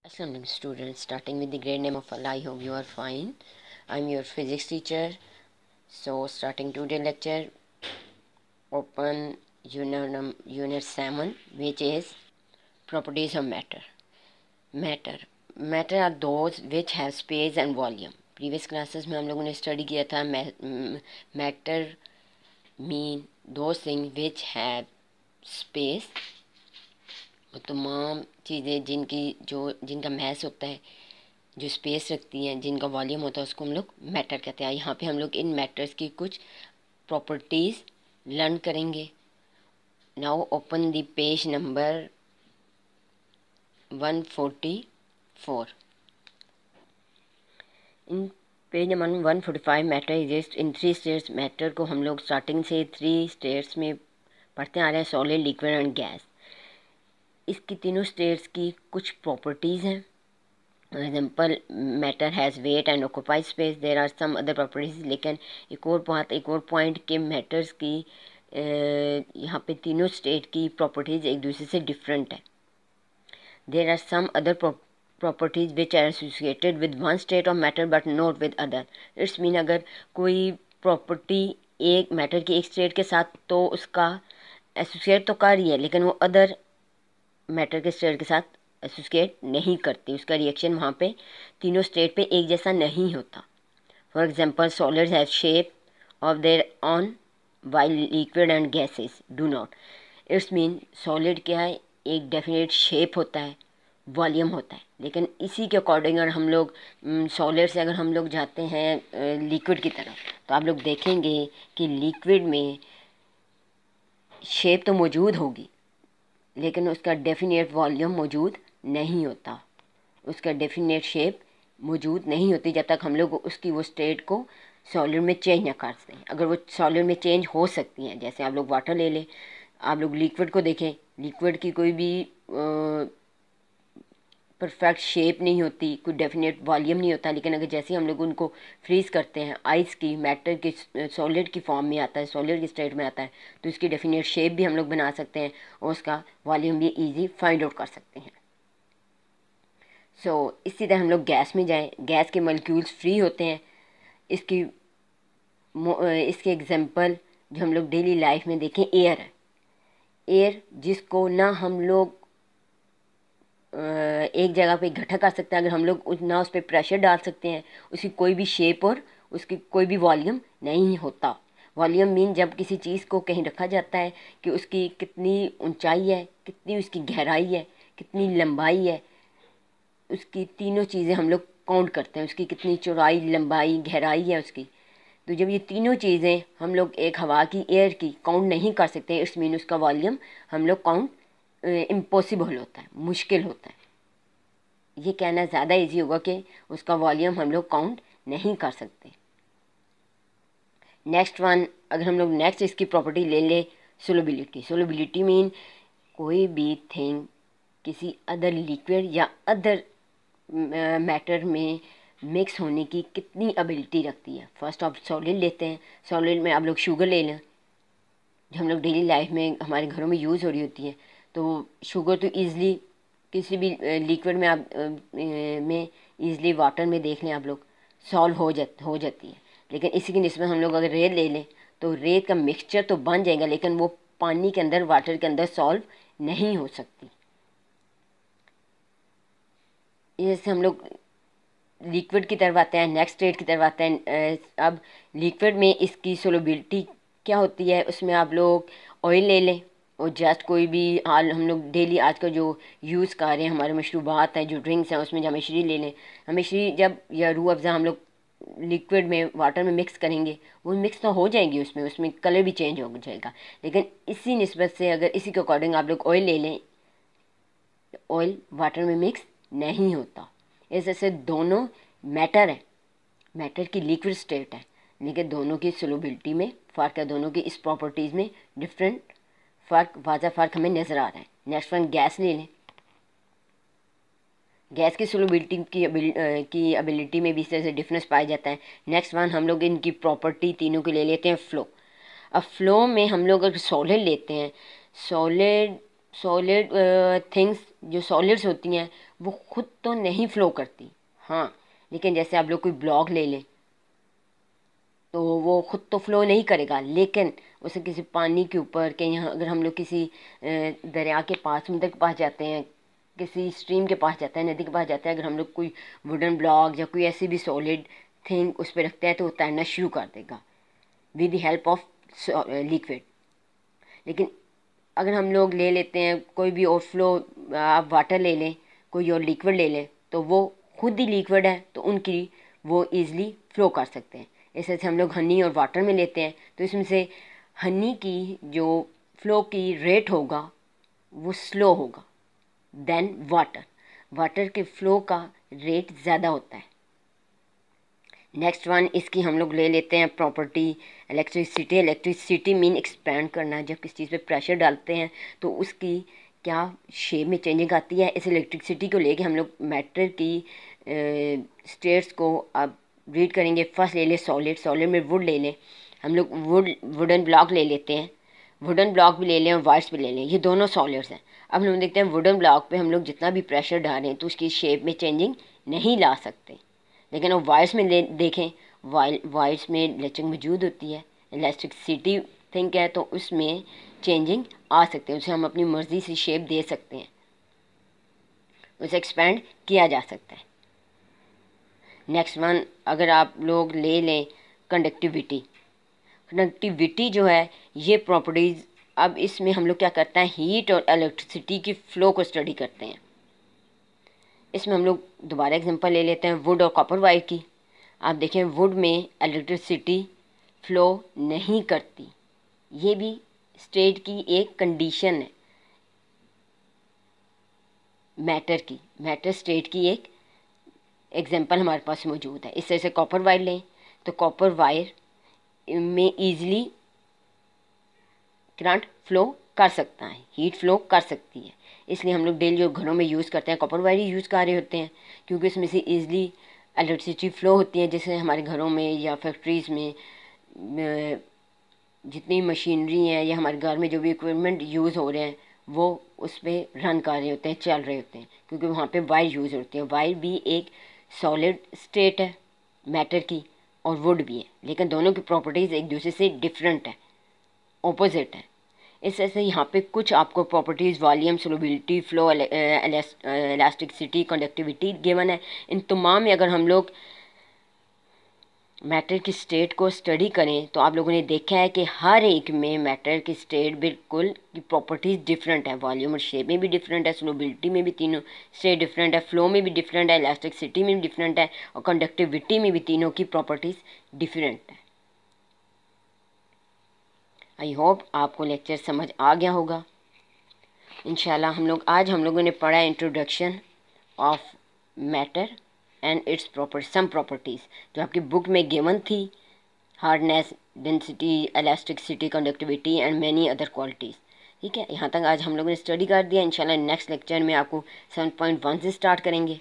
Assalamualaikum students, starting with the grade name of Allah, I hope you are fine. I'm your physics teacher. So starting today lecture, open unit 7, which is properties of matter. Matter are those which have space and volume. Previous classes में हम लोगों ने study किया था matter mean those things which have space, वो तमाम चीज़ें जिनका मैस होता है, जो स्पेस रखती हैं, जिनका वॉल्यूम होता है, उसको हम लोग मैटर कहते हैं। यहाँ पे हम लोग इन मैटर्स की कुछ प्रॉपर्टीज़ लर्न करेंगे। Now open the page number 144। In page number 145 matter exist in 3 states. Matter को हम लोग स्टार्टिंग से 3 स्टेट्स में पढ़ते आ रहे हैं, सॉलिड, लिक्विड एंड गैस। इसकी तीनों स्टेट्स की कुछ प्रॉपर्टीज़ हैं। For example, matter has weight and occupies space. There are some other properties. लेकिन एक और पॉइंट के मैटर्स की यहाँ पे तीनों स्टेट की प्रॉपर्टीज़ एक दूसरे से डिफरेंट है। There are some other properties which are associated with one state of matter but not with other. It's mean अगर कोई प्रॉपर्टी एक मैटर की एक स्टेट के साथ तो उसका एसोसिएट तो कर रही है, लेकिन वो अदर मैटर के स्टेट के साथ एसोसिएट नहीं करती। उसका रिएक्शन वहाँ पे तीनों स्टेट पे एक जैसा नहीं होता। For example, solids have shape of their on while liquid and gases do not. It's mean solid क्या है, एक डेफिनेट शेप होता है, वॉल्यूम होता है, लेकिन इसी के अकॉर्डिंग अगर हम लोग सॉलिड से अगर हम लोग जाते हैं लिक्विड की तरफ, तो आप लोग देखेंगे कि लिक्विड में शेप तो मौजूद होगी, लेकिन उसका डेफिनेट वॉल्यूम मौजूद नहीं होता, उसका डेफिनेट शेप मौजूद नहीं होती जब तक हम लोग उसकी वो स्टेट को सॉलिड में चेंज ना कर दें। अगर वो सॉलिड में चेंज हो सकती हैं, जैसे आप लोग वाटर ले लें, आप लोग लिक्विड को देखें, लिक्विड की कोई भी परफेक्ट शेप नहीं होती, कोई डेफिनेट वॉल्यूम नहीं होता, लेकिन अगर जैसे हम लोग उनको फ्रीज़ करते हैं, आइस की मैटर की सॉलिड की फॉर्म में आता है, सॉलिड की स्टेट में आता है, तो इसकी डेफिनेट शेप भी हम लोग बना सकते हैं और उसका वॉल्यूम भी इजी फाइंड आउट कर सकते हैं। इसी तरह हम लोग गैस में जाएं, गैस के मॉलिक्यूल्स फ्री होते हैं। इसके एग्जांपल जो हम लोग डेली लाइफ में देखें, एयर है। एयर जिसको ना हम लोग एक जगह पे इकट्ठा कर सकते हैं, अगर हम लोग ना उस पर प्रेशर डाल सकते हैं, उसकी कोई भी शेप और उसकी कोई भी वॉल्यूम नहीं होता। वॉल्यूम मीन जब किसी चीज़ को कहीं रखा जाता है कि उसकी कितनी ऊंचाई है, कितनी उसकी गहराई है, कितनी लंबाई है, उसकी तीनों चीज़ें हम लोग काउंट करते हैं, उसकी कितनी चौड़ाई, लंबाई, गहराई है उसकी। तो जब ये तीनों चीज़ें हम लोग एक हवा की, एयर की काउंट नहीं कर सकते, इट्स मीन उसका वॉल्यूम हम लोग काउंट इम्पॉसिबल होता है, मुश्किल होता है। ये कहना ज़्यादा इजी होगा कि उसका वॉल्यूम हम लोग काउंट नहीं कर सकते। नेक्स्ट वन, अगर हम लोग नेक्स्ट इसकी प्रॉपर्टी ले ले, सोलबिलिटी। सोलबिलिटी मीन कोई भी थिंग किसी अदर लिक्विड या अदर मैटर में मिक्स होने की कितनी एबिलिटी रखती है। फर्स्ट ऑफ सॉलिड लेते हैं, सॉलिड में आप लोग शुगर ले लें, जो हम लोग डेली लाइफ में हमारे घरों में यूज़ हो रही होती है। तो शुगर तो ईज़िली किसी भी लिक्विड में आप में ईज़िली वाटर में देख लें आप लोग सॉल्व हो जाती है, लेकिन इसी की निस्बत हम लोग अगर रेत ले लें तो रेत का मिक्सचर तो बन जाएगा, लेकिन वो पानी के अंदर, वाटर के अंदर सॉल्व नहीं हो सकती। जैसे हम लोग लिक्विड की तरफ आते हैं, नेक्स्ट स्टेट की तरफ आते हैं। अब लिक्विड में इसकी सोलबिलिटी क्या होती है, उसमें आप लोग ऑयल ले लें और जस्ट कोई भी हाल हम लोग डेली आज का जो यूज़ कर रहे हैं, हमारे मशरूबात हैं, जो ड्रिंक्स हैं, उसमें हमेशरी ले लें। हमेशरी जब या रूह अफ़ज़ा हम लोग लिक्विड में, वाटर में मिक्स करेंगे, वो मिक्स तो हो जाएंगी, उसमें कलर भी चेंज हो जाएगा, लेकिन इसी निस्बत से अगर इसी के अकॉर्डिंग आप लोग ऑयल ले लें, ऑयल वाटर में मिक्स नहीं होता। इस जैसे दोनों मैटर है, मैटर की लिक्विड स्टेट है, लेकिन दोनों की सोलबिलिटी में फ़र्क है, दोनों की इस प्रॉपर्टीज़ में डिफरेंट फ़र्क, वाज़ा फ़र्क हमें नज़र आ रहा है। नेक्स्ट वन, गैस ले लें। गैस की सोलबिलिटी की एबिलिटी में भी इस तरह से डिफरेंस पाया जाता है। नेक्स्ट वन, हम लोग इनकी प्रॉपर्टी तीनों की ले लेते हैं, फ्लो। अब फ्लो में हम लोग अगर सॉलिड लेते हैं, सॉलिड सॉलिड थिंग्स जो सॉलिड्स होती हैं वो खुद तो नहीं फ्लो करती, हाँ, लेकिन जैसे आप लोग कोई ब्लॉक ले लें तो वो खुद तो फ्लो नहीं करेगा, लेकिन उसे किसी पानी के ऊपर कहीं, अगर हम लोग किसी दरिया के पास, समुद्र के पास जाते हैं, किसी स्ट्रीम के पास जाते हैं, नदी के पास जाते हैं, अगर हम लोग कोई वुडन ब्लॉक या कोई ऐसी भी सॉलिड थिंग उस पर रखते हैं तो वो तैरना शुरू कर देगा with the help of liquid. लेकिन अगर हम लोग ले लेते हैं कोई भी और फ्लो, आप वाटर ले लें, कोई और लिक्विड ले लें, तो वो खुद ही लिक्विड है तो उनकी वो ईज़िली फ्लो कर सकते हैं। ऐसे हम लोग हनी और वाटर में लेते हैं तो इसमें से हनी की जो फ्लो की रेट होगा वो स्लो होगा देन वाटर, वाटर के फ्लो का रेट ज़्यादा होता है। नेक्स्ट वन, इसकी हम लोग ले लेते हैं property electricity. Electricity mean expand करना, जब किसी चीज़ पे प्रेशर डालते हैं तो उसकी क्या शेप में चेंजिंग आती है। इस इलेक्ट्रिसिटी को लेके हम लोग मैटर की स्टेट्स को अब रीड करेंगे। फर्स्ट ले लें सॉलिड, सॉलिड में वुड ले लें, हम लोग वुडन ब्लॉक ले लेते हैं, वुडन ब्लॉक भी ले लें और वायर्स भी ले लें, ये दोनों सॉलिड्स हैं। अब हम लोग देखते हैं वुडन ब्लॉक पे हम लोग जितना भी प्रेशर डालें तो उसकी शेप में चेंजिंग नहीं ला सकते, लेकिन वो वायर्स में देखें, वायर्स में लचक मौजूद होती है, इलास्टिसिटी थिंक है, तो उसमें चेंजिंग आ सकते हैं, उसे हम अपनी मर्ज़ी से शेप दे सकते हैं, उसे एक्सपेंड किया जा सकता है। नेक्स्ट वन, अगर आप लोग ले लें कंडक्टिविटी, कंडक्टिविटी जो है ये प्रॉपर्टीज़, अब इसमें हम लोग क्या करते हैं, हीट और इलेक्ट्रिसिटी की फ़्लो को स्टडी करते हैं। इसमें हम लोग दोबारा एग्जांपल ले लेते हैं वुड और कॉपर वायर की। आप देखें वुड में इलेक्ट्रिसिटी फ़्लो नहीं करती, ये भी स्टेट की एक कंडीशन है मैटर की, मैटर स्टेट की एक एग्जांपल हमारे पास मौजूद है। इस तरह से कॉपर वायर लें तो कॉपर वायर में ईज़िली करंट फ्लो कर सकता है, हीट फ्लो कर सकती है, इसलिए हम लोग डेली जो घरों में यूज़ करते हैं कॉपर वायर ही यूज़ कर रहे होते हैं, क्योंकि इसमें से ईज़िली इलेक्ट्रिसिटी फ़्लो होती है, जिससे हमारे घरों में या फैक्ट्रीज़ में जितनी मशीनरी हैं या हमारे घर में जो भी इक्विपमेंट यूज़ हो रहे हैं वो उस पर रन कर रहे होते हैं, चल रहे होते हैं, क्योंकि वहाँ पे वायर यूज़ होती है। वायर भी एक सॉलिड स्टेट है मैटर की और वुड भी है, लेकिन दोनों की प्रॉपर्टीज़ एक दूसरे से डिफरेंट है, ऑपोजिट है। इस तरह से यहाँ पे कुछ आपको properties volume, solubility, flow, elasticity, conductivity given है। इन तमाम में अगर हम लोग मैटर की स्टेट को स्टडी करें तो आप लोगों ने देखा है कि हर एक में मैटर की स्टेट बिल्कुल की प्रॉपर्टीज़ डिफरेंट है, वॉल्यूम और शेप में भी डिफरेंट है, सोलबिलिटी में भी तीनों स्टेट डिफरेंट है, फ्लो में भी डिफरेंट है, इलास्टिसिटी में भी डिफरेंट है और कंडक्टिविटी में भी तीनों की प्रॉपर्टीज़ डिफरेंट है। आई होप आपको लेक्चर समझ आ गया होगा। इंशाल्लाह आज हम लोगों ने पढ़ा introduction of matter and its some properties जो आपकी बुक में गिवन थी, hardness, density, elasticity, conductivity and many other qualities. ठीक है, यहाँ तक आज हम लोगों ने स्टडी कर दिया। इंशाल्लाह नेक्स्ट लेक्चर में आपको 7.1 से स्टार्ट करेंगे।